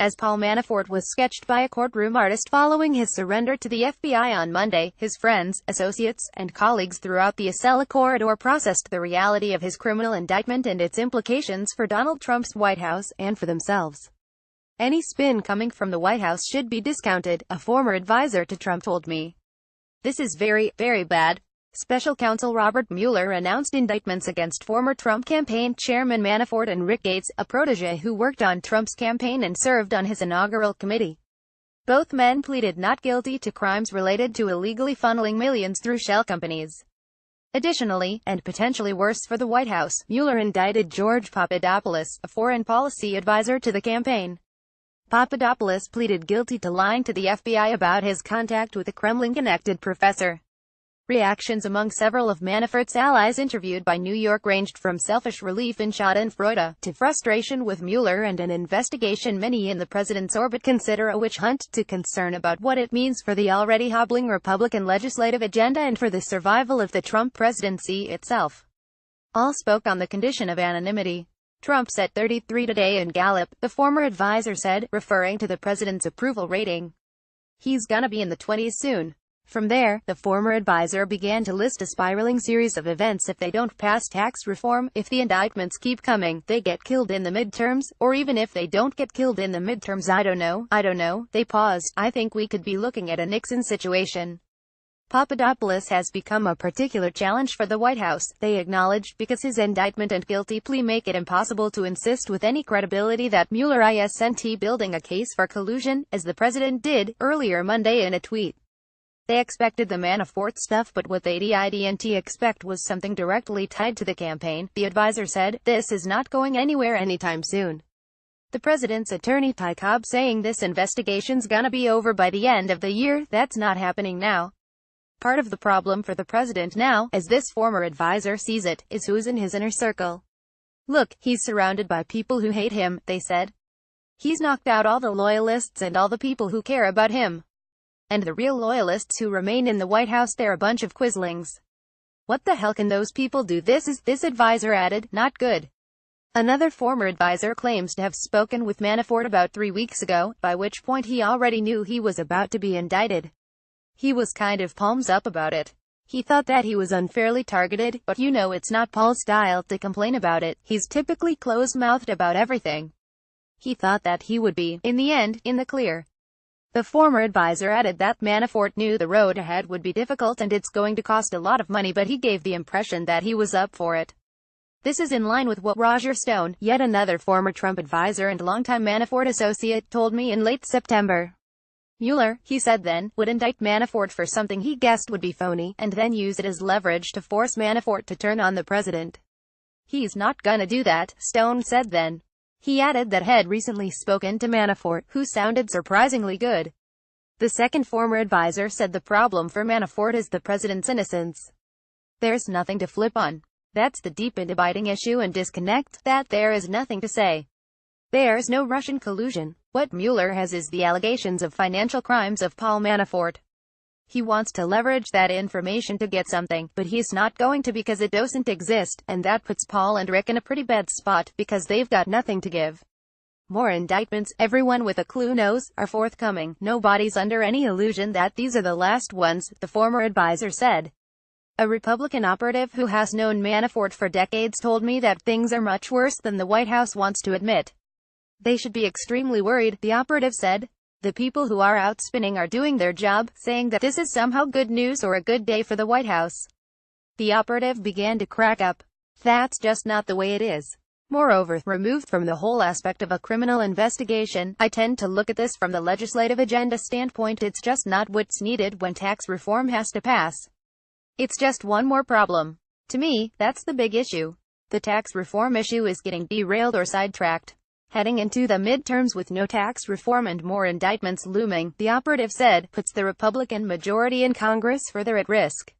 as Paul Manafort was sketched by a courtroom artist following his surrender to the FBI on Monday. His friends, associates, and colleagues throughout the Acela corridor processed the reality of his criminal indictment and its implications for Donald Trump's White House, and for themselves. Any spin coming from the White House should be discounted, a former advisor to Trump told me. This is very, very bad. Special counsel Robert Mueller announced indictments against former Trump campaign chairman Manafort and Rick Gates, a protege who worked on Trump's campaign and served on his inaugural committee. Both men pleaded not guilty to crimes related to illegally funneling millions through shell companies. Additionally, and potentially worse for the White House, Mueller indicted George Papadopoulos, a foreign policy advisor to the campaign. Papadopoulos pleaded guilty to lying to the FBI about his contact with a Kremlin-connected professor. Reactions among several of Manafort's allies interviewed by New York ranged from selfish relief in schadenfreude, to frustration with Mueller and an investigation many in the president's orbit consider a witch hunt, to concern about what it means for the already hobbling Republican legislative agenda and for the survival of the Trump presidency itself. All spoke on the condition of anonymity. Trump's at 33 today in Gallup, the former advisor said, referring to the president's approval rating. He's gonna be in the 20s soon. From there, the former advisor began to list a spiraling series of events if they don't pass tax reform, if the indictments keep coming, they get killed in the midterms, or even if they don't get killed in the midterms. I don't know, they paused. I think we could be looking at a Nixon situation. Papadopoulos has become a particular challenge for the White House, they acknowledged, because his indictment and guilty plea make it impossible to insist with any credibility that Mueller isn't building a case for collusion, as the president did, earlier Monday in a tweet. They expected the Manafort stuff, but what they didn't expect was something directly tied to the campaign, the advisor said. This is not going anywhere anytime soon. The president's attorney Ty Cobb saying this investigation's gonna be over by the end of the year. That's not happening now. Part of the problem for the president now, as this former advisor sees it, is who's in his inner circle. Look, he's surrounded by people who hate him, they said. He's knocked out all the loyalists and all the people who care about him. And the real loyalists who remain in the White House, they're a bunch of quislings. What the hell can those people do? This advisor added, not good. Another former advisor claims to have spoken with Manafort about 3 weeks ago, by which point he already knew he was about to be indicted. He was kind of palms up about it. He thought that he was unfairly targeted, but you know it's not Paul's style to complain about it. He's typically closed-mouthed about everything. He thought that he would be, in the end, in the clear. The former advisor added that Manafort knew the road ahead would be difficult and it's going to cost a lot of money, but he gave the impression that he was up for it. This is in line with what Roger Stone, yet another former Trump advisor and longtime Manafort associate, told me in late September. Mueller, he said then, would indict Manafort for something he guessed would be phony, and then use it as leverage to force Manafort to turn on the president. He's not gonna do that, Stone said then. He added that had recently spoken to Manafort, who sounded surprisingly good. The second former advisor said the problem for Manafort is the president's innocence. There's nothing to flip on. That's the deep and abiding issue and disconnect, that there is nothing to say. There's no Russian collusion. What Mueller has is the allegations of financial crimes of Paul Manafort. He wants to leverage that information to get something, but he's not going to because it doesn't exist, and that puts Paul and Rick in a pretty bad spot, because they've got nothing to give. More indictments, everyone with a clue knows, are forthcoming. Nobody's under any illusion that these are the last ones, the former advisor said. A Republican operative who has known Manafort for decades told me that things are much worse than the White House wants to admit. They should be extremely worried, the operative said. The people who are out spinning are doing their job, saying that this is somehow good news or a good day for the White House. The operative began to crack up. That's just not the way it is. Moreover, removed from the whole aspect of a criminal investigation, I tend to look at this from the legislative agenda standpoint. It's just not what's needed when tax reform has to pass. It's just one more problem. To me, that's the big issue. The tax reform issue is getting derailed or sidetracked. Heading into the midterms with no tax reform and more indictments looming, the operative said, puts the Republican majority in Congress further at risk.